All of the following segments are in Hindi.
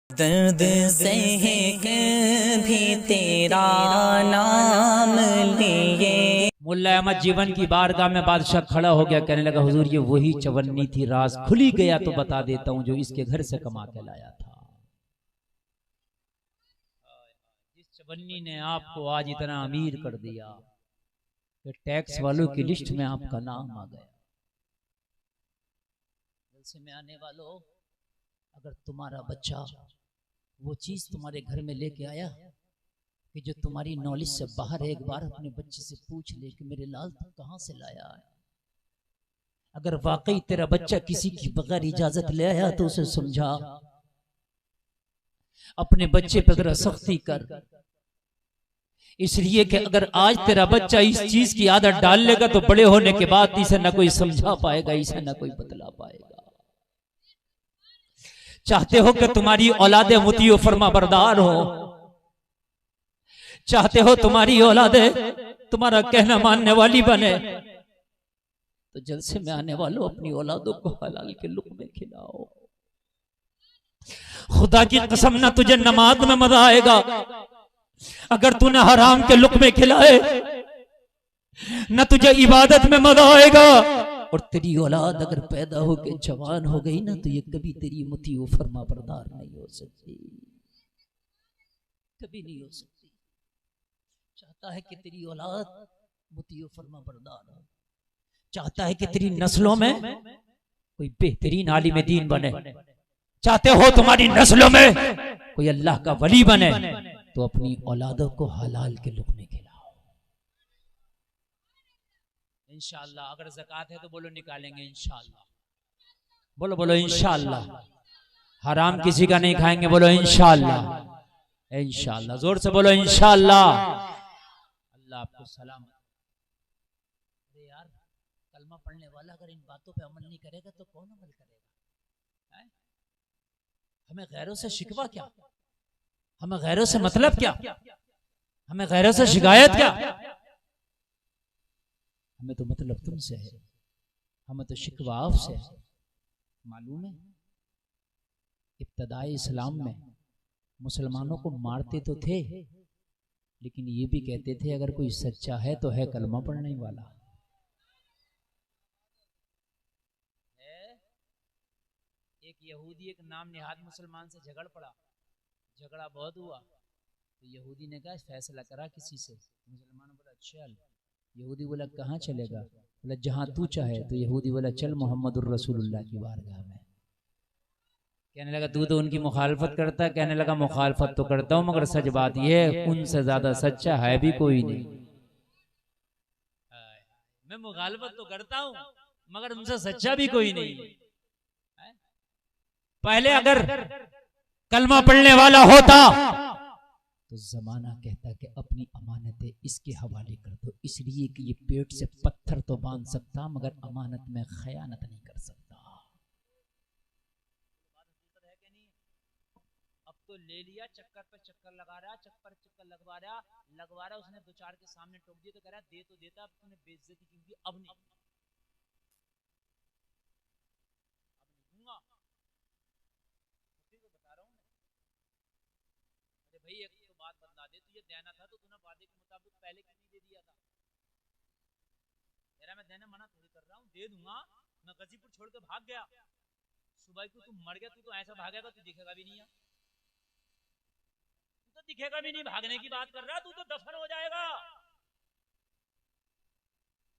दर्द सह कर भी तेरा नाम लिए। मुल्ला अहमद जीवन की बारगाह में बादशाह खड़ा हो गया, कहने लगा हुजूर ये वही चवन्नी थी, राज खुली गया तो बता देता हूं, जो इसके घर से कमा के लाया था। जिस चवन्नी ने आपको आज इतना अमीर कर दिया कि टैक्स वालों की लिस्ट में आपका नाम आ गया। जलसे में आने वालों, अगर तुम्हारा बच्चा वो चीज तुम्हारे घर में लेके आया कि जो तुम्हारी नॉलेज से बाहर है, एक बार अपने बच्चे से पूछ ले कि मेरे लाल तू कहां से लाया है। अगर वाकई तेरा बच्चा किसी की बगैर इजाजत ले आया तो उसे समझा, अपने बच्चे पर जरा सख्ती कर, इसलिए कि अगर आज तेरा बच्चा इस चीज की आदत डाल लेगा तो बड़े होने के बाद इसे ना कोई समझा पाएगा, इसे ना कोई बतला पाएगा। चाहते हो कि तुम्हारी औलादे मुतीओ फरमा बरदार हो, चाहते हो तुम्हारी औलादे तुम्हारा कहना मानने वाली बने, तो जलसे में आने वालों अपनी औलादों को हलाल के लुक़्मे खिलाओ। खुदा की कसम ना तुझे नमाज में मजा आएगा अगर तूने हराम के लुक़्मे खिलाए, न तुझे इबादत में मजा आएगा। और तेरी औलाद अगर पैदा होकर जवान हो गई ना तो ये कभी तेरी मुतीओ फरमा बरदार नहीं हो सकती, कभी नहीं हो सकती। चाहता है कि तेरी औलाद मुतीओ फरमा बरदार हो, चाहता है कि तेरी नस्लों में कोई बेहतरीन आलिम दीन बने, चाहते हो तुम्हारी नस्लों में कोई अल्लाह का वली बने, तो अपनी औलादों को हलाल के लुक़्मे खिलाओ इंशाअल्लाह। अगर ज़कात है तो बोलो निकालेंगे इंशाअल्लाह, बोलो बोलो इंशाअल्लाह। हराम किसी का नहीं खाएंगे, बोलो इंशाअल्लाह इंशाअल्लाह, जोर से बोलो इंशाअल्लाह। अल्लाह आपको सलाम। अरे यार, कलमा पढ़ने वाला अगर इन बातों पे अमल नहीं करेगा तो कौन अमल करेगा? है? हमें गैरों से शिकवा क्या, हमें गैरों से मतलब क्या, हमें गैरों से शिकायत क्या? हमें तो मतलब तुमसे है, हमें तो शिकवा आपसे है। मालूम है इब्तदाई इस्लाम में मुसलमानों को मारते तो थे, लेकिन ये भी कहते थे अगर कोई सच्चा है तो है कलमा पढ़ने वाला। एक यहूदी एक नाम निहाद मुसलमान से झगड़ पड़ा, झगड़ा बहुत हुआ तो यहूदी ने कहा फैसला करा किसी से। मुसलमान बोला चल, यहूदी बोला कहाँ चलेगा? बोला जहां तू चाहे। तो यहूदी बोला चल मोहम्मदुर रसूलुल्लाह की बारगाह में। कहने लगा तू तो उनकी मुखालफत करता है, कहने लगा मुखालफत तो करता हूं मगर सच बात यह है उनसे ज्यादा सच्चा है भी कोई नहीं। मैं मुखालफत तो करता हूं मगर उनसे सच्चा भी कोई नहीं। पहले अगर कलमा पढ़ने वाला होता तो जमाना कहता कि अपनी अमानतें इसके हवाले कर दो, इसलिए कि ये पेट से पत्थर तो बांध सकता मगर अमानत में खयानत नहीं कर सकता। अब तो ले लिया, चक्कर पे चक्कर लगा रहा, चक्कर लगवा रहा, उसने दो चार के सामने टोक दिया तो कह रहा दे तो देता, अब तूने बेइज्जती की हुई, अब नहीं दूंगा। बता रहा हूं अरे भाई एक तो बात बता दे, तुझे देना था तो तूने वादे के मुताबिक पहले क्यों नहीं दे दिया था? मैं देने मना थोड़ी कर रहा हूँ, दे दूंगा। मैं गाजीपुर छोड़ के भाग गया, सुबह को तू मर गया, तू तो ऐसा भागेगा तू दिखेगा भी नहीं है, तू तो दिखेगा भी नहीं, भागने की बात कर रहा, तू तो दफन हो जाएगा।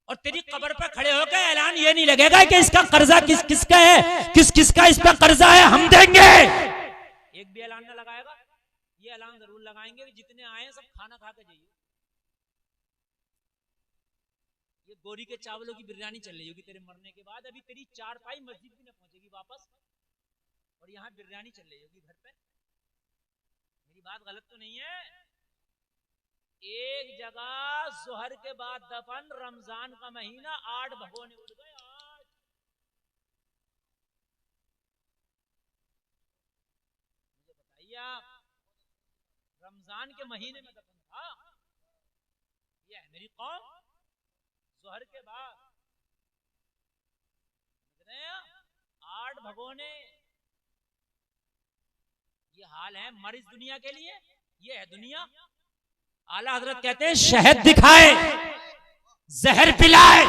और तेरी कब्र पे खड़े होकर ऐलान ये नहीं लगेगा कि इसका कर्जा किस किसका है, किस किसका इस पे कर्जा है, हम देंगे। एक भी ऐलान ना लगाएगा। ये ऐलान जरूर लगाएंगे कि जितने आए सब खाना खा के जाइए। ये गोरी के चावलों की बिरयानी चल रही होगी तेरे मरने के बाद, अभी तेरी चारपाई मस्जिद भी न पहुंचेगी वापस, और यहाँ बिरयानी चल रही होगी घर पे। मेरी बात गलत तो नहीं है? एक जगह जोहर के बाद दफन, रमजान का महीना, 8 भगोने उड़ गए। आज मुझे बताइए आप, रमजान के महीने में दफन था? ये है मेरी कौम। जोहर के बाद 8 भगोने ये हाल है मर इस दुनिया के लिए, ये है दुनिया। आला हजरत कहते हैं शहद दिखाए, जहर पिलाए,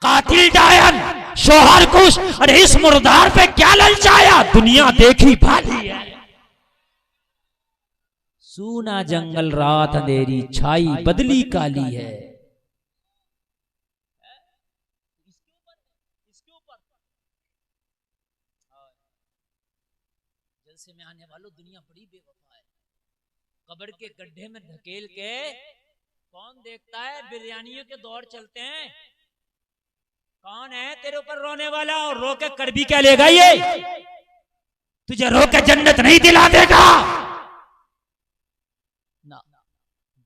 कातिल डायन, शोहर कुश, अरे इस मुर्दार पे क्या ललचाया, दुनिया देखी भाली है। सूना जंगल रात अंधेरी छाई बदली काली है। इसके ऊपर जलसे में आने वालों, दुनिया बड़ी बेवफा है। कब्र के गड्ढे में धकेल के कौन देखता है, बिरयानियों के दौर चलते हैं। कौन है तेरे ऊपर रोने वाला, और रो के कर भी क्या लेगा, ये तुझे रो के जन्नत नहीं दिला देगा ना।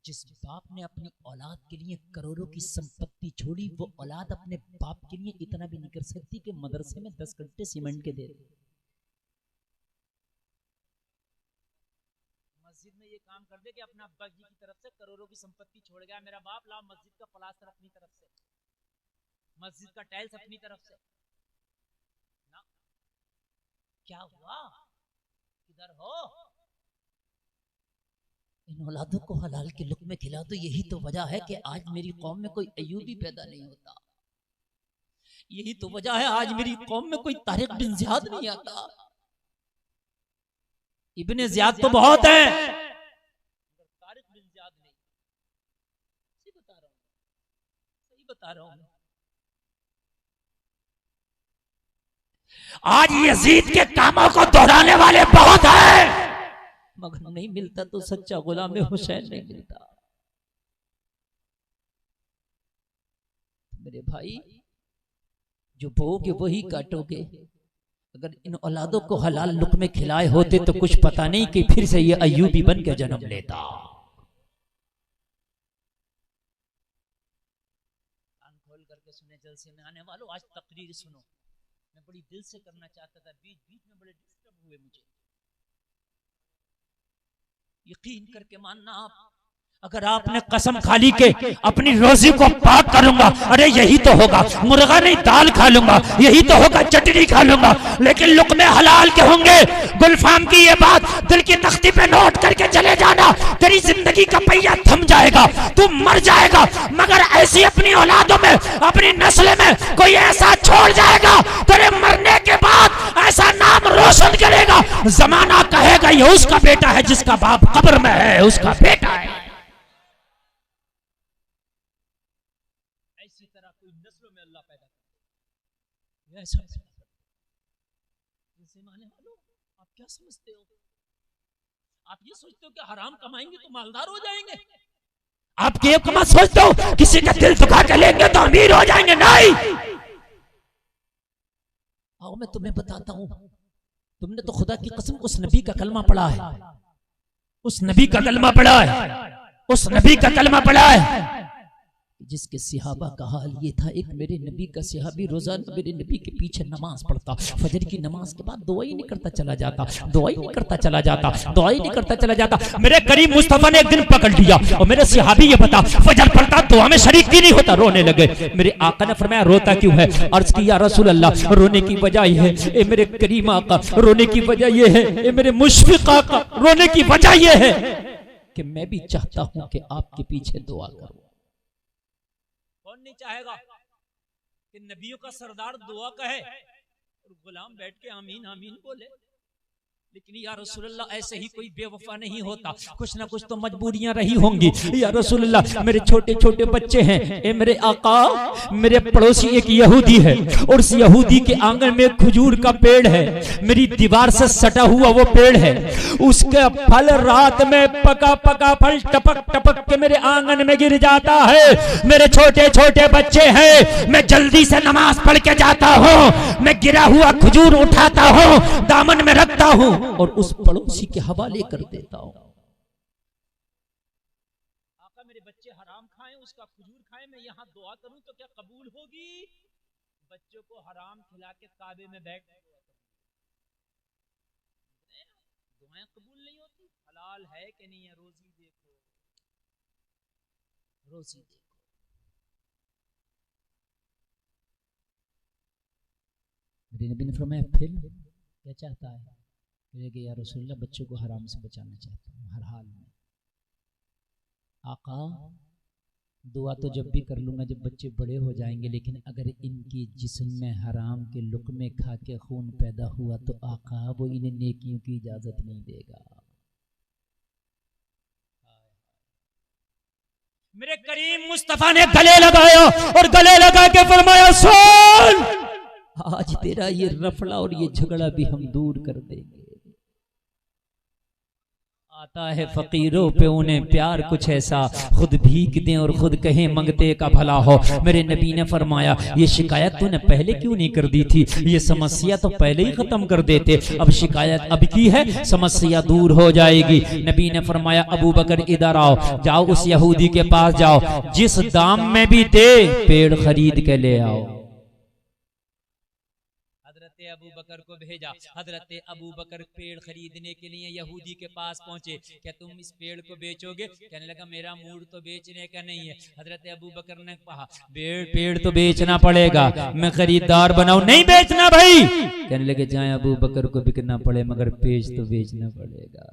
जिस बाप ने अपनी औलाद के लिए करोड़ों की संपत्ति छोड़ी, वो औलाद अपने बाप के लिए इतना भी नहीं कर सकती कि मदरसे में 10 घंटे सीमेंट के दे। मस्जिद में ये काम कर दे कि अपना अब्बा जी की तरफ से करोड़ों की संपत्ति छोड़ गया, मेरा बाप ला मस्जिद का प्लास्टर अपनी तरफ से, मस्जिद का टाइल्स अपनी तरफ से ना। क्या हुआ, किधर हो? इन औलादों को हलाल के लुक़्मे खिला दो। यही तो वजह है कि आज मेरी कौम में कोई अयूबी पैदा नहीं होता। यही तो वजह है आज मेरी कौम में कोई तारिक बिन ज़ियाद नहीं आता। इब्ने ज़ियाद तो बहुत है, तारिक बिन ज़ियाद नहीं। सही बता रहा हूँ, सही बता रहा हूँ। आज यजीद के कामों को दोहराने वाले बहुत हैं, मगर नहीं मिलता तो सच्चा गुलाम हुसैन नहीं मिलता। मेरे भाई, जो बोओगे वही काटोगे। अगर इन औलादों को हलाल लुक़्मे खिलाए होते तो कुछ पता नहीं कि फिर से ये अय्यूबी बन के जन्म लेता। कान खोल करके सुने जलसे में आने वालों, आज तकरीर सुनो। मैं बड़ी दिल से करना चाहता था, बीच बीच में बड़े डिस्टर्ब हुए मुझे। यकीन करके मानना, आप अगर आपने कसम खा ली के अपनी रोजी को पाक करूंगा, अरे यही तो होगा, मुर्गा नहीं दाल खा लूंगा, यही तो होगा चटनी खा लूंगा, लेकिन लुक़्मे हलाल के होंगे। गुलफाम की ये बात दिल की तख्ती पे नोट करके चले जाना, तेरी जिंदगी का पहिया थम जाएगा, तू मर जाएगा, मगर ऐसी अपनी औलादों में, अपनी नस्ल में कोई ऐसा छोड़ जाएगा, तेरे मरने के बाद ऐसा नाम रोशन करेगा, जमाना कहेगा ये उसका बेटा है, जिसका बाप कब्र में है उसका बेटा है। इसी तरह कोई नस्लों में अल्लाह पैदा करता है। ऐसा माने वालों, आप क्या समझते हो? आप ये सोचते हो कि हराम कमाएंगे तो मालदार हो जाएंगे? आप ये कमा सोचते हो किसी का दिल दुखा के लेंगे तो अमीर हो जाएंगे? नहीं। आओ मैं तुम्हें बताता हूं, तुमने तो खुदा की कसम उस नबी का कलमा पढ़ा है, उस नबी का कलमा पढ़ा है, उस नबी का कलमा पढ़ा है जिसके सिहाबा का हाल ये था। एक मेरे नबी का सिहाबी रोजाना मेरे नबी के पीछे नमाज पढ़ता, फजर की नमाज के बाद दुआ ही नहीं करता चला जाता, दुआ ही नहीं करता चला जाता, दुआ ही नहीं करता चला जाता। मेरे करीम मुस्तफा ने एक दिन पकड़ लिया और मेरे सिहाबी ये बता, फजर पढ़ता दुआ में शरीक भी नहीं होता, रोने लगे। मेरे आका ने फरमाया रोता क्यों है? अर्ज की या रसूल अल्लाह, रोने की वजह ये है, ए मेरे करीम आका, रोने की वजह ये है, ए मेरे मुशफिक आका, रोने की वजह ये है कि मैं भी चाहता हूं कि आपके पीछे दुआ करूं। कौन नहीं चाहेगा कि नबियों का सरदार दुआ कहे और गुलाम बैठ के आमीन आमीन बोले? लेकिन या रसूलल्लाह ऐसे ही कोई बेवफा नहीं होता, कुछ ना कुछ तो मजबूरियां रही होंगी। या रसूलल्लाह मेरे छोटे छोटे बच्चे हैं, ए मेरे आका, मेरे पड़ोसी एक यहूदी है और उस यहूदी के आंगन में खजूर का पेड़ है, मेरी दीवार से सटा हुआ वो पेड़ है, उसका फल रात में पका पका फल टपक टपक के मेरे आंगन में गिर जाता है। मेरे छोटे छोटे बच्चे हैं, मैं जल्दी से नमाज पढ़ के जाता हूँ, मैं गिरा हुआ खजूर उठाता हूँ, दामन में रखता हूँ और उस पड़ोसी के हवाले कर देता हूं। आका मेरे बच्चे हराम खाएं, उसका खजूर खाएं, मैं यहां दुआ करूं तो क्या कबूल होगी? बच्चों को हराम खिला के काबे में बैठ दुआएं कबूल नहीं होती। हलाल है कि नहीं है? रोजी देखो, रोजी देखो। मेरे नबी ने फरमाया फिर क्या चाहता है कि या रसूलल्लाह बच्चों को हराम से बचाना चाहता हूँ हर हाल में। आका दुआ तो जब भी कर लूँगा जब बच्चे बड़े हो जाएंगे, लेकिन अगर इनकी जिस्म में हराम के लुक़मे खा के खून पैदा हुआ तो आका वो इन्हें नेकियों की इजाज़त नहीं देगा। मेरे करीम मुस्तफ़ा ने गले लगाया और गले लगा के फरमाया सुन, आज तेरा ये रफड़ा और ये झगड़ा भी हम दूर कर देंगे। आता है फकीरों पे उन्हें प्यार कुछ ऐसा, खुद भीख दें और खुद कहें मंगते का भला हो। मेरे नबी ने फरमाया ये शिकायत तूने पहले क्यों नहीं कर दी थी, ये समस्या तो पहले ही खत्म कर देते, अब शिकायत अब की है, समस्या दूर हो जाएगी। नबी ने फरमाया अबू बकर इधर आओ, जाओ उस यहूदी के पास जाओ, जिस दाम में भी दे पेड़ खरीद के ले आओ। अबू बकर को भेजा। हजरत अबू बकर पेड़ खरीदने के लिए यहूदी के पास पहुंचे। क्या तुम इस पेड़ को बेचोगे? कहने लगा मेरा मूड तो बेचने का नहीं है। हजरत अबू बकर ने कहा पेड़ तो बेचना पड़ेगा, मैं खरीदार बनाऊं। नहीं बेचना भाई। कहने लगे चाहे अबू बकर को बिकना पड़े मगर पेड़ तो बेचना पड़ेगा,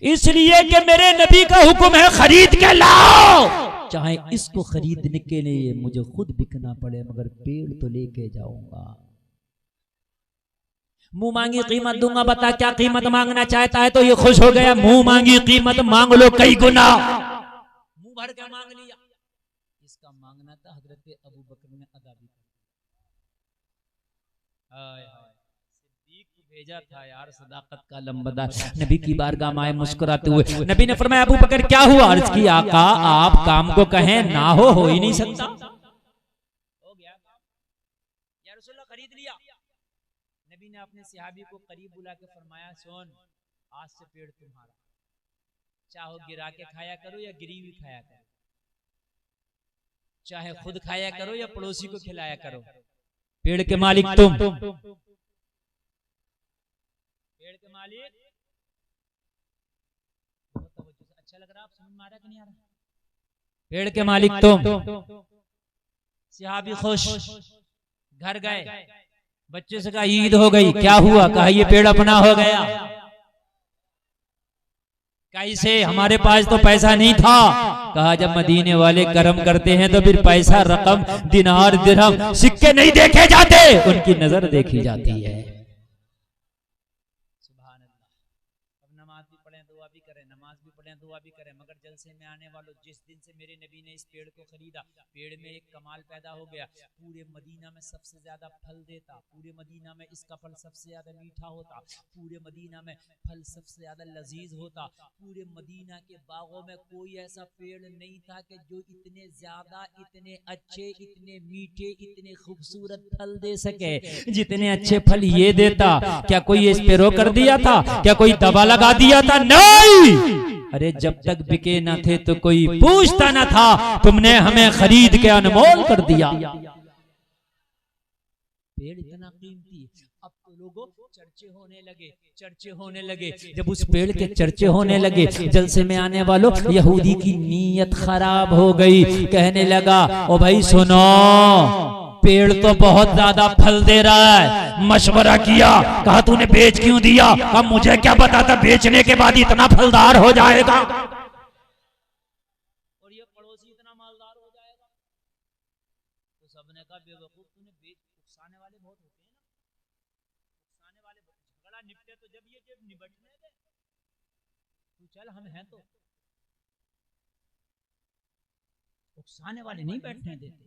इसलिए कि मेरे नबी का हुक्म है खरीद के लाओ, चाहे इसको खरीदने के लिए मुझे खुद बिकना पड़े मगर पेड़ तो लेके जाऊंगा। मुंह मांगी कीमत दूंगा, बता क्या कीमत मांगना चाहता है? तो ये खुश हो गया, मुंह मांगी कीमत मांग लो कई गुना। मुंह भर के मांग लिया। इसका मांगना था, हजरत अबू बकर ने अदा भी कर दिया। सिद्दीक को भेजा था यार, सदाकत का लंबदार। नबी की बारगाह में आए मुस्कुराते हुए। नबी ने फरमाया अबू बकर क्या हुआ? अर्ज की आका आप काम को कहें ना हो ही नहीं सकता। हो गया काम, या रसूलल्लाह खरीद लिया। नबी ने अपने सहाबी को करीब बुला के फरमाया सुन, आज से पेड़ तुम्हारा, चाहो गिरा के खाया करो या गिरी हुई खाया करो, चाहे खुद खाया करो या पड़ोसी को खिलाया करो, पेड़ के मालिक तुम। पेड़ के मालिक, अच्छा लग रहा, आप समझ में आ रहा कि नहीं आ रहा? पेड़ के मालिक तुम। सहाबी खुश, घर गए, बच्चे से कहा ईद हो गई, क्या हुआ? कहा ये पेड़ अपना हो गया। कैसे? हमारे पास तो पैसा नहीं था। कहा जब मदीने वाले कर्म करते हैं तो फिर पैसा, रकम, दिनार, दिरहम, सिक्के नहीं देखे जाते, उनकी नजर देखी जाती है। सुभान अल्लाह। अब नमाज भी पढ़ें दुआ भी करें, नमाज भी पढ़ें दुआ भी करें, मगर जलसे में आने वालों, जिस दिन से मेरे नबी ने इस पेड़ को खरीदा, पेड़ में एक कमाल पैदा हो गया। पूरे मदीना में सबसे ज्यादा फल देता, पूरे मदीना में इसका फल सबसे ज्यादा मीठा होता, पूरे मदीना में फल सबसे ज्यादा लजीज होता। पूरे मदीना के बागों में कोई ऐसा पेड़ नहीं था कि जो इतने ज्यादा, इतने अच्छे, इतने मीठे, इतने खूबसूरत फल दे सके जितने अच्छे फल ये देता। क्या कोई स्प्रे कर दिया था? क्या कोई दवा लगा दिया था? नहीं। अरे जब तक बिके ना थे तो कोई पूछता ना था, तुमने हमें खरीद के अनमोल कर दिया। पेड़ इतना कीमती। अब तो लोगों चर्चे होने लगे, चर्चे होने लगे। जब उस पेड़ के चर्चे होने लगे, जलसे में आने वालों, यहूदी की नीयत खराब हो गई। कहने लगा ओ भाई सुनो, पेड़ तो बहुत ज्यादा फल दे रहा है। मशवरा किया, कहा तूने बेच क्यों दिया? अब मुझे क्या पता था बेचने के बाद इतना फलदार हो जाएगा और ये पड़ोसी इतना मालदार हो जाएगा। तो सबने कहा बेवकूफ, तूने बेच, उकसाने वाले बहुत होते हैं ना, उकसाने वाले, झगड़ा निपटे तो जब ये जब निपटने दे, तू चल हम हैं तो। उकसाने वाले नहीं बैठने देते।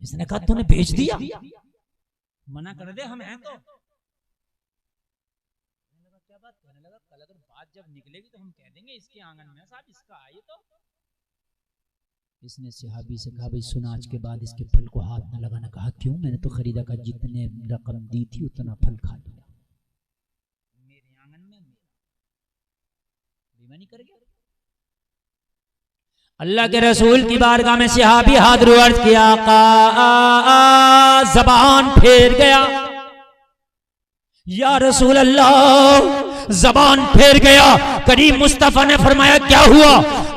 इसने कहा तूने बेच दिया? मना कर दे, हम हैं तो। क्या बात? कहने लगा कल अगर बात जब निकलेगी तो हम कह देंगे इसके आंगन में साहब इसका आए तो। इसने सहाबी से कहा भाई सुना, आज के बाद इसके फल को हाथ न लगाना। कहा क्यों? मैंने तो खरीदा का जितने रकम दी थी उतना फल खा लिया, मेरे आंगन में बेईमानी कर गया। अल्लाह के रसूल की बारगाह में सहाबी हाथ अर्ज किया, ज़बान फेर गया। या रसूल अल्लाह, ज़बान फेर गया। करीम मुस्तफ़ा ने फरमाया क्या हुआ?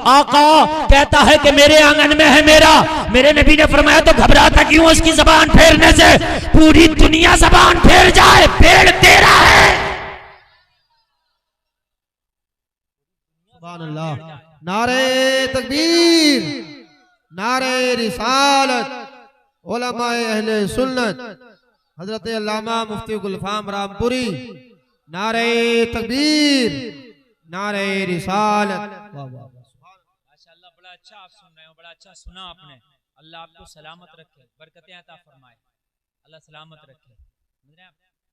आका कहता है कि मेरे आंगन में है मेरा। मेरे नबी ने फरमाया तो घबराता क्यों? उसकी ज़बान फेरने से पूरी दुनिया ज़बान फेर जाए, पेड़ तेरा है। सुभान अल्लाह। नारे तकबीर, नारे रिसालत, उलमाए अहले सुन्नत हजरत अल्लामा मुफ्ती गुलफाम रामपुरी, नारे तकबीर, नारे रिसालत। माशाअल्लाह, बड़ा अच्छा आप सुन रहे हो, बड़ा अच्छा सुना आपने। अल्लाह आपको सलामत रखे, बरकतें अता फरमाए, अल्लाह सलामत रखे।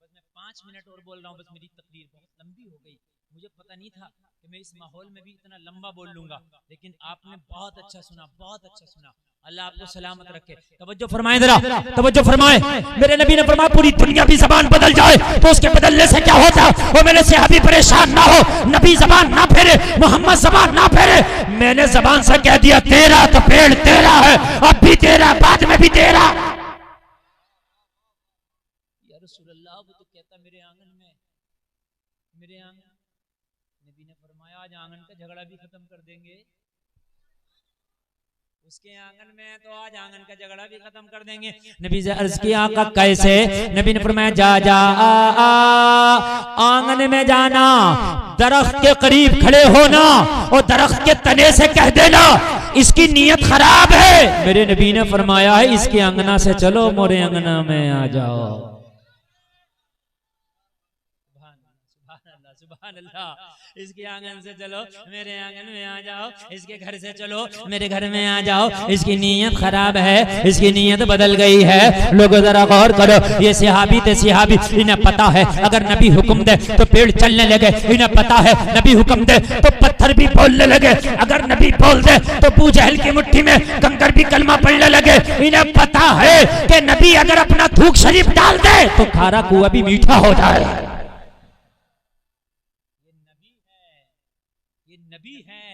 बस मैं 5 मिनट और बोल रहा हूँ, बस मेरी तकरीर बहुत लंबी हो गई। मुझे पता नहीं था कि मैं इस माहौल में भी इतना लंबा बोल लूंगा, लेकिन आपने बहुत अच्छा सुना, बहुत अच्छा सुना। अल्लाह आपको सलामत रखे। तवज्जो फरमाए जरा, तवज्जो फरमाए। मेरे नबी ने फरमाया पूरी दुनिया की जबान बदल जाए तो उसके बदलने से क्या होता है? वो मेरे सहाबी परेशान ना हो, नबी जबान ना फेरे, मोहम्मद जबान ना फेरे। मैंने जबान से कह दिया तेरा तो पेड़ तेरा है, अब भी तेरा, बाद में भी तेरा। या रसूलल्लाह, वो तो कहता मेरे आंगन में, मेरे आंगन। नबी ने फरमाया आज आंगन का झगड़ा भी खत्म कर देंगे। उसके आंगन में तो आज आंगन का झगड़ा भी खत्म कर देंगे। नबी से अर्ज किया आका कैसे? नबी ने फरमाया जा जा आंगन में जाना, दरख्त के करीब खड़े होना और दरख्त के तने से कह देना इसकी नीयत खराब है। मेरे नबी ने फरमाया है इसके अंगना से चलो, मोरे अंगना में आ जाओ। सुभान अल्लाह, इसके आंगन से चलो मेरे आंगन में आ जाओ, इसके घर से चलो मेरे घर में आ जाओ। इसकी नीयत खराब है, इसकी नीयत बदल गई है। लोगों जरा गौर करो, ये सहाबी थे सहाबी, इन्हें पता है अगर नबी हुक्म दे तो पेड़ चलने लगे। इन्हें पता है नबी हुक्म दे तो पत्थर भी बोलने लगे, अगर नबी बोल दे तो अबू जहल की मुट्ठी में कंकर भी कलमा पढ़ने लगे। इन्हें पता है कि नबी अगर अपना थूक शरीफ डाल दे तो खारा कुआं भी मीठा हो जाए। ये नबी है,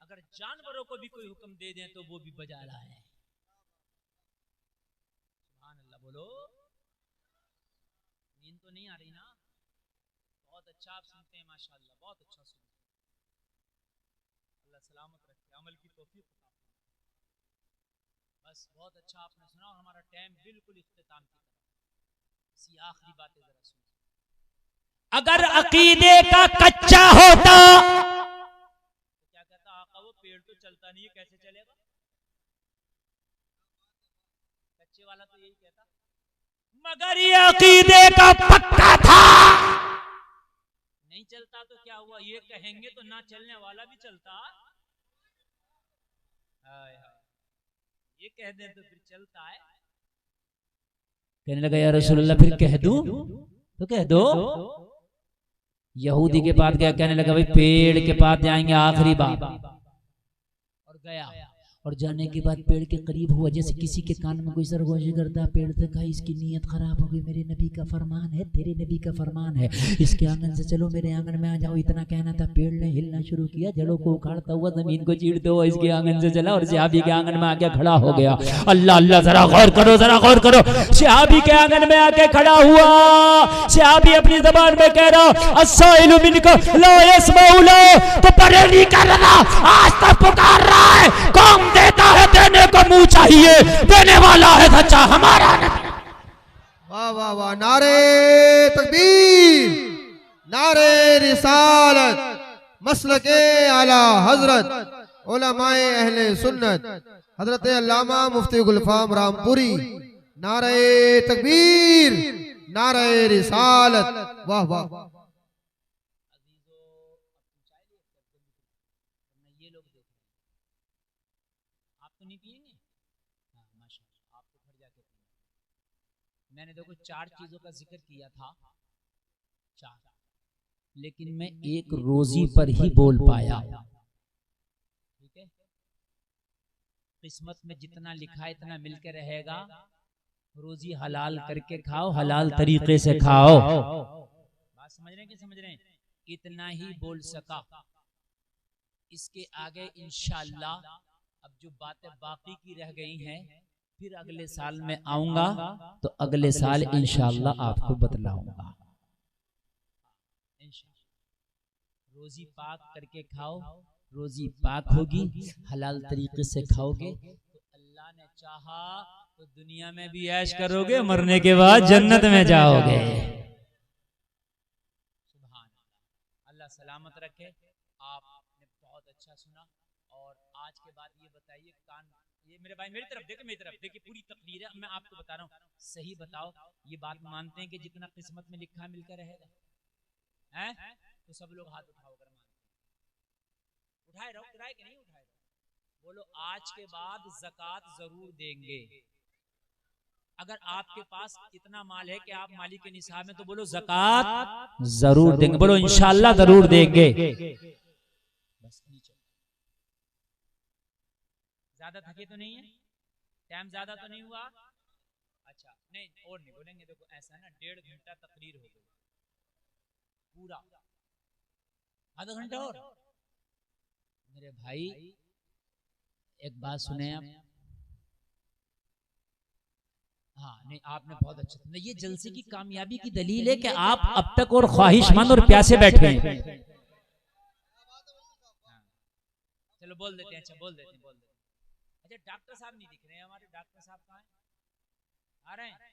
अगर जानवरों को भी कोई हुक्म दे दें तो वो भी बजा रहा है। सुभान अल्लाह बोलो। नींद तो नहीं आ रही ना? बहुत अच्छा आप सुनते हैं माशाअल्लाह, बहुत अच्छा सुनते हैं। अल्लाह सलामत रखे, अमल की तौफीक। बस बहुत अच्छा आपने सुना और हमारा टाइम बिल्कुल इख्तिताम की तरफ। इसी आखिरी बातें जरा सुन। अगर अकीदे का कच्चा होता, वो पेड़ तो चलता नहीं है, कैसे चलेगा? कच्चे वाला तो यही कहता, मगर ये अकीदे का पक्का था। नहीं चलता तो क्या हुआ? ये कहेंगे तो ना चलने वाला भी चलता। ये कह दे तो फिर चलता है। कहने लगा या रसूलल्लाह फिर कह दूं? तो कह दो। यहूदी के पास गया, कहने लगा भाई पेड़ के पास जाएंगे आखिरी बार। गया और जाने के बाद पेड़ के करीब हुआ, जैसे किसी के कान में कोई सरगोशी करता है। पेड़ से कहा इसकी नीयत खराब हो गई, मेरे नबी का फरमान है, तेरे नबी का फरमान है, इसके आंगन से चलो मेरे आंगन में आ जाओ। इतना कहना था, पेड़ ने हिलना शुरू किया, जड़ों को उखाड़ता हुआ जमीन को चीरते हुआ इसके आंगन से चला और सहाबी के आंगन में आके खड़ा हो गया। अल्लाह अल्लाह, जरा गौर करो, जरा गौर करो। सहाबी के आंगन में आके खड़ा हुआ, सहाबी अपनी जबान में कह रहा अस्साइलु मिनको ला यस्माउ ला, तो परे नहीं कर रहा, आज तक पुकार रहा है। कौन देता है? देने को मुंह चाहिए, देने वाला है सच्चा हमारा नबी। वाह वाह वाह, नारे तकबीर, नारे रिसालत, मसलके आला हजरत उलमाए अहले सुन्नत हजरत अल्लामा मुफ्ती गुलफाम रामपुरी, नारे तकबीर, नारे रिसालत। वाह वाह। मैंने देखो 4 चीजों का जिक्र किया था, 4, लेकिन मैं एक रोजी पर ही बोल पाया। ठीक है, किस्मत में जितना लिखा है इतना मिलके रहेगा। रोजी हलाल करके खाओ, हलाल तरीके से खाओ। बात समझ रहे हैं कि समझ रहे हैं? इतना ही बोल सका। इसके आगे इंशाअल्लाह अब जो बातें बाकी की रह गई हैं फिर अगले साल में आऊंगा तो अगले साल इंशाअल्लाह आपको बतलाऊंगा। रोजी पाक करके खाओ, रोजी पाक होगी, हलाल तरीके से खाओगे तो अल्लाह ने चाहा तो दुनिया में भी ऐश करोगे, मरने के बाद जन्नत में जाओगे। सुभान अल्लाह। अल्लाह सलामत रखे। आपने बहुत अच्छा सुना। और आज के बाद ये बताइए, कान ये मेरे भाई मेरी तरफ देखिए, मेरी तरफ देखिए, पूरी तकरीर है, मैं आपको बता रहा हूँ, सही बताओ ये बात मानते हैं कि जितना किस्मत में लिखा मिलकर रहेगा हैं? तो सब लोग हाथ उठाओ अगर मानते हैं। उठाए रहो, किराए के नहीं उठाए रहो। बोलो आज के बाद ज़कात जरूर देंगे। अगर आपके पास इतना माल है कि आप मालिक के निसाब में, तो बोलो ज़कात जरूर देंगे। बोलो इंशाअल्लाह जरूर देंगे। बस नीचे ज्यादा थके तो नहीं है, टाइम ज्यादा तो नहीं हुआ? अच्छा नहीं, और नहीं बोलेंगे। देखो ऐसा ना, 1.5 घंटा तकरीर हो गई पूरा, आधा घंटा और। मेरे भाई एक बात सुने आप। हाँ नहीं, आपने बहुत अच्छा सुना। ये जलसे की कामयाबी की दलील है कि आप अब तक और ख्वाहिशमंद और प्यासे बैठे हैं। चलो बोल देते हैं, अच्छा बोल देते हैं, बोल देते हैं। अच्छा डॉक्टर साहब नहीं दिख रहे हैं हमारे, डॉक्टर साहब कहाँ हैं? आ रहे हैं?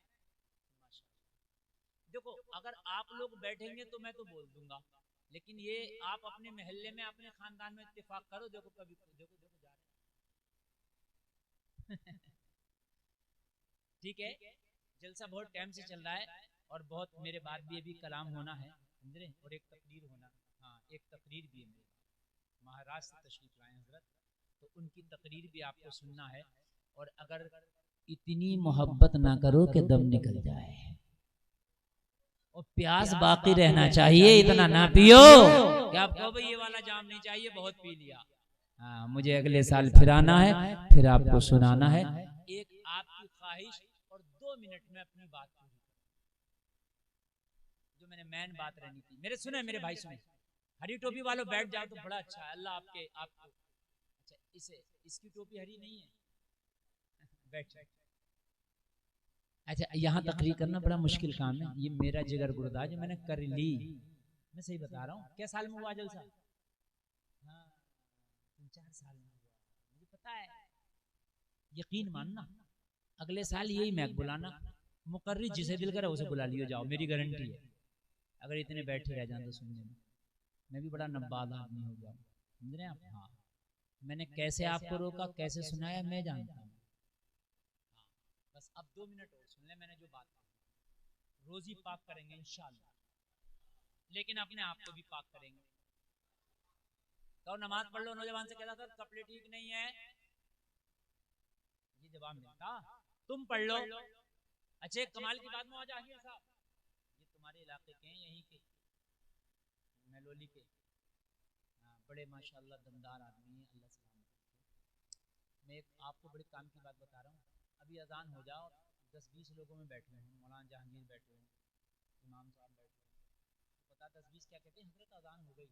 देखो अगर आप लोग बैठेंगे तो मैं तो बोल दूंगा, लेकिन ये आप अपने मोहल्ले में, अपने खानदान में इत्तेफाक करो। देखो कभी देखो देखो जा रहे ठीक है, जलसा बहुत टाइम से चल रहा है और बहुत मेरे बाद भी अभी कलाम होना है, समझ रहे, और एक तकरीर होना। हाँ एक तकरीर भी है मेरे, महाराष्ट्र से तशरीफ लाए हजरत, तो उनकी तकरीर भी आपको सुनना है। और अगर इतनी मोहब्बत ना करो कि दम निकल जाए, और प्यास बाकी रहना चाहिए, इतना ना पियो कि आपको भाई ये वाला जाम नहीं चाहिए, बहुत पी लिया। हाँ मुझे अगले साल फिर आना है, फिर आपको सुनाना है। एक आपकी ख्वाहिश और 2 मिनट में अपनी बात पूरी, जो मैंने मेन बात रहनी थी। मेरे सुने मेरे भाई सुने, हरी टोपी वालों बैठ जाओ तो बड़ा अच्छा है, अल्लाह आपको। अच्छा इसकी टोपी हरी नहीं है, बैठ। अच्छा यहाँ तकरीर करना बड़ा मुश्किल काम है, ये मेरा जिगर गुर्दा जो मैंने कर ली, मैं सही बता रहा हूँ। क्या साल में हुआ जलसा? हाँ 3-4 साल में हुआ, मुझे पता है। यकीन मानना अगले साल यही मैक बुलाना, मुकर्री जिसे दिल करे उसे बुला लियो जाओ, मेरी गारंटी है। अगर इतने बैठे रह जाए तो सुनने में, मैं भी बड़ा नब्बाद आदमी हो गया, समझ रहे हैं आप? हाँ मैंने कैसे आपको रोका, कैसे सुनाया, मैं जानता हूँ। बस अब 2 मिनट और सुन ले, मैंने जो बात की। रोजी पाक करेंगे इंशाअल्लाह, लेकिन अपने आप को भी पाक करेंगे। तो नमाज पढ़ लो, नौजवान से कहता था कपड़े ठीक नहीं है, ये जवाब मिलता तुम पढ़ लो। अच्छा कमाल की बात में आ जाहिर साहब, ये तुम्हारे इलाके के हैं, यहीं के मेलोली के, बड़े माशाल्लाह दमदार आदमी हैं, अल्लाह सलामत। मैं आपको बड़े काम की बात बता रहा हूँ। अभी अजान हो जाओ, 10-20 लोगों में बैठे हैं, मौलाना जहांगीर बैठे हैं, इमाम साहब बैठे हैं, तो पता 10-20 क्या कहते हैं, हजरत अजान हो गई,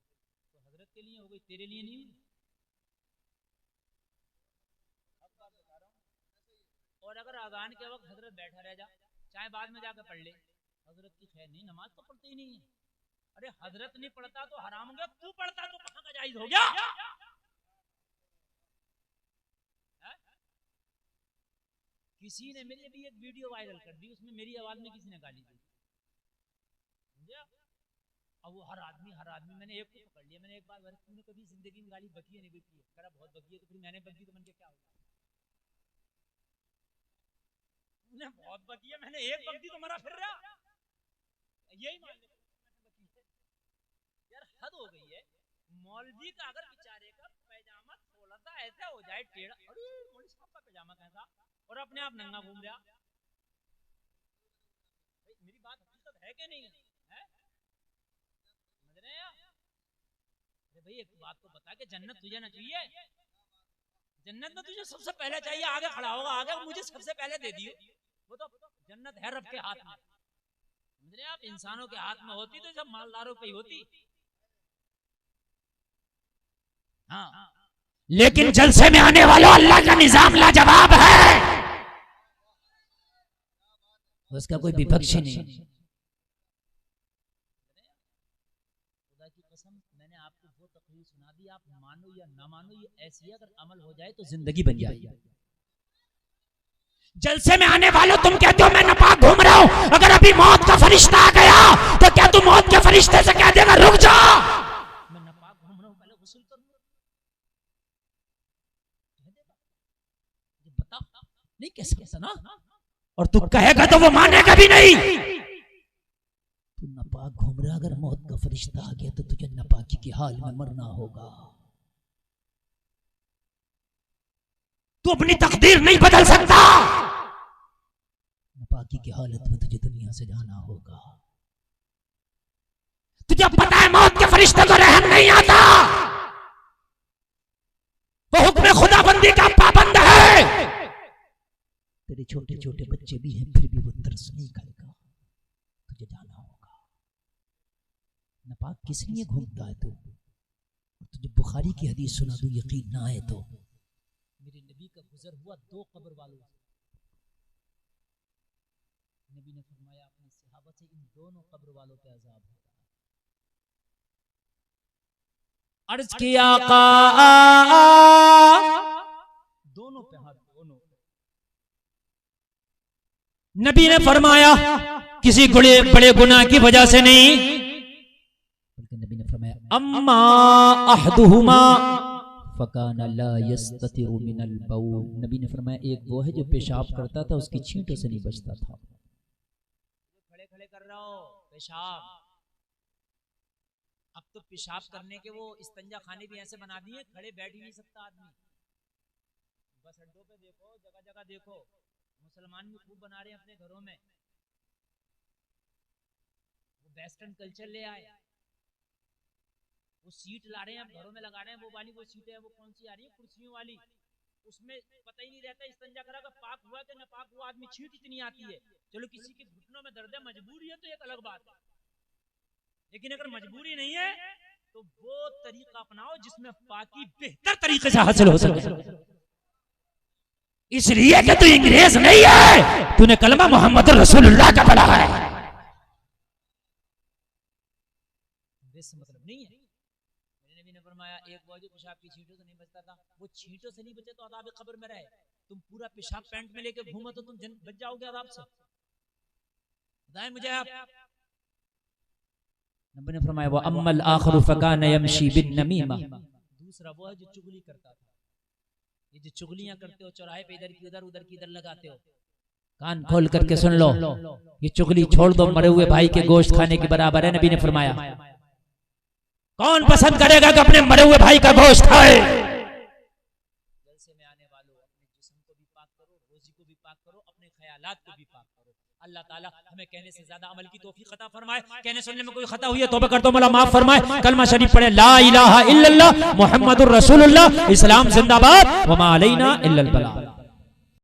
तो हजरत के लिए हो गई, तेरे लिए नहीं हुई। अब बात बता रहा हूँ। और अगर अजान के वक्त हजरत बैठा रह जा, चाहे बाद में जाकर पढ़ ले, हजरत की खैर नहीं, नमाज तो पढ़ते ही नहीं है। अरे हजरत नहीं पढ़ता तो हराम हो गया, तू पढ़ता तो कहाँ का जायज हो गया? किसी ने मेरी अभी एक वीडियो वायरल कर दी, उसमें मेरी आवाज में किसी ने गाली दी, अब वो हर आदमी मैंने एक को पकड़ लिया। मैंने एक बार, तूने कभी जिंदगी में गाली बकी है नहीं बकी है? करा बहुत बकी है। तो फिर मैंने बकी तो मन के क्या होगा? तूने बहुत बकी है, मैंने एक बकी तो मरा फिर रहा, यही मान ले यार, हद हो गई है। मौलवी का अगर बेचारे का पैजामा थोड़ा सा ऐसा हो जाए टेढ़ा, अरे मौलवी साहब का पैजामा कैसा, और अपने आप नंगा घूम रहा। मेरी बात हकीकत है कि नहीं है? समझ रहे हैं? अरे भाई एक बात तो बता कि जन्नत तुझे ना चाहिए? जन्नत में तुझे सबसे पहले चाहिए, आगे खड़ा होगा, आगे मुझे सबसे पहले दे दियो। वो तो जन्नत है रब के हाथ में, समझ रहे हैं आप? इंसानों के हाथ में होती तो सब मालदारों पे ही होती। हाँ लेकिन जलसे में आने वालों, अल्लाह का निजाम लाजवाब है, उसका कोई विपक्ष नहीं। खुदा की कसम, मैंने आपको वो तकरीर सुना दी, आप मानो या ना मानो, ये ऐसी है, अगर अमल हो जाए तो जिंदगी बन जाएगी। जलसे में आने वालों, तुम कहते हो मैं नापाक घूम रहा हूं, अगर अभी मौत का फरिश्ता आ गया तो क्या तुम मौत के फरिश्ते से कह देगा रुक जा? गस्ल कर लो, बता नहीं कह सकता ना, और तू कहेगा तो वो मानेगा भी नहीं। तू नापाक घूम रहा, अगर मौत का फरिश्ता आ गया तो तुझे नापाकी के हाल में मरना होगा। तू अपनी तकदीर नहीं बदल सकता, नापाकी की हालत में तुझे दुनिया से जाना होगा। तुझे पता है मौत के फरिश्ते को रहम नहीं आता, वो हुक्म खुदाबंदी का पाबंद है। तेरे छोटे छोटे बच्चे भी हैं, फिर भी वो तरस नहीं खाएगा, तुझे जाना होगा। नापाक किस लिए घूमता है तू? तुझे बुखारी की हदीस सुना दूं, यकीन ना आए तो, मेरे नबी का गुजर हुआ 2 कब्र वालों से। नबी ने फरमाया अपने सहाबा से, इन दोनों कब्र वालों पे अजाब होगा। अर्ज किया आका, दोनों पे हाथ, दोनों। नबी ने फरमाया किसी बड़े गुनाह की वजह से नहीं, बल्कि नबी ने फरमाया अम्मा अहदुहुमा फकाना ला यस्ततिरु मिनल बौल। नबी ने फरमाया एक वो है जो पेशाब करता था, उसकी छींटों से नहीं बचता था। खड़े खड़े कर रहा हो पेशाब, अब तो पेशाब करने के वो इस्तंजा खाने भी ऐसे बना दिए, खड़े बैठ ही नहीं सकता आदमी। बस अड्डों पे देखो, जगह जगह देखो, मुसलमान भी खूब बना रहे हैं अपने घरों में। वो वेस्टर्न कल्चर ले आए, वो सीट ला रहे हैं, अब घरों में लगा रहे हैं। वो वाली वो सीटें हैं, वो कौन सी आ रही है, कुर्सियों वाली, उसमें पता ही नहीं रहता इस्तंजा करा का पाक हुआ कि नापाक हुआ। आदमी छींट इतनी आती है। चलो किसी के घुटनों में दर्द है, मजबूरी है तो एक अलग बात है, लेकिन अगर मजबूरी नहीं है तो वो तरीका अपनाओ जिसमें पाकी बेहतर तरीके से हासिल हो सके। इसलिए कि तू अंग्रेज नहीं है, तूने कलमा मोहम्मद रसूलुल्लाह का पढ़ा है। मतलब नहीं है। मेरे नबी ने फरमाया एक वो जो पेशाब की छींटों से नहीं बचता था, वो छींटों से नहीं बचे तो अज़ाब कब्र में रहे। तुम पूरा पेशाब पैंट में लेके घूमो तो तुम बच जाओगे अज़ाब से। बताएं मुझे आप। नबी ने फरमाया वो अम्मल आखिरु फकान यमशी बिन नमीमा, दूसरा वो है जो चुगली करता था। ये जो चुगलियां करते हो चौराहे पे, इधर की उधर की इधर लगाते हो, कान खोल करके सुन लो, ये चुगली छोड़ दो, मरे हुए भाई के गोश्त खाने के बराबर है। नबी ने फरमाया कौन पसंद करेगा कि अपने मरे हुए भाई का गोश्त खाए? जलसे में आने वालों, अपने जिस्म को भी पाक करो, रोजी को भी पाक करो, अपने ख्यालात को भी पाक करो। अल्लाह ताला हमें कहने से ज्यादा अमल की तौफीक अता फरमाए। कहने सुनने में कोई खता हुई है तौबा कर दो, मौला माफ फरमाए। कलमा शरीफ पढ़े, ला इलाहा इल्लल्लाह मुहम्मदुर रसूलुल्लाह, इस्लाम जिंदाबाद, वमा अलैना इल्लल बलाग।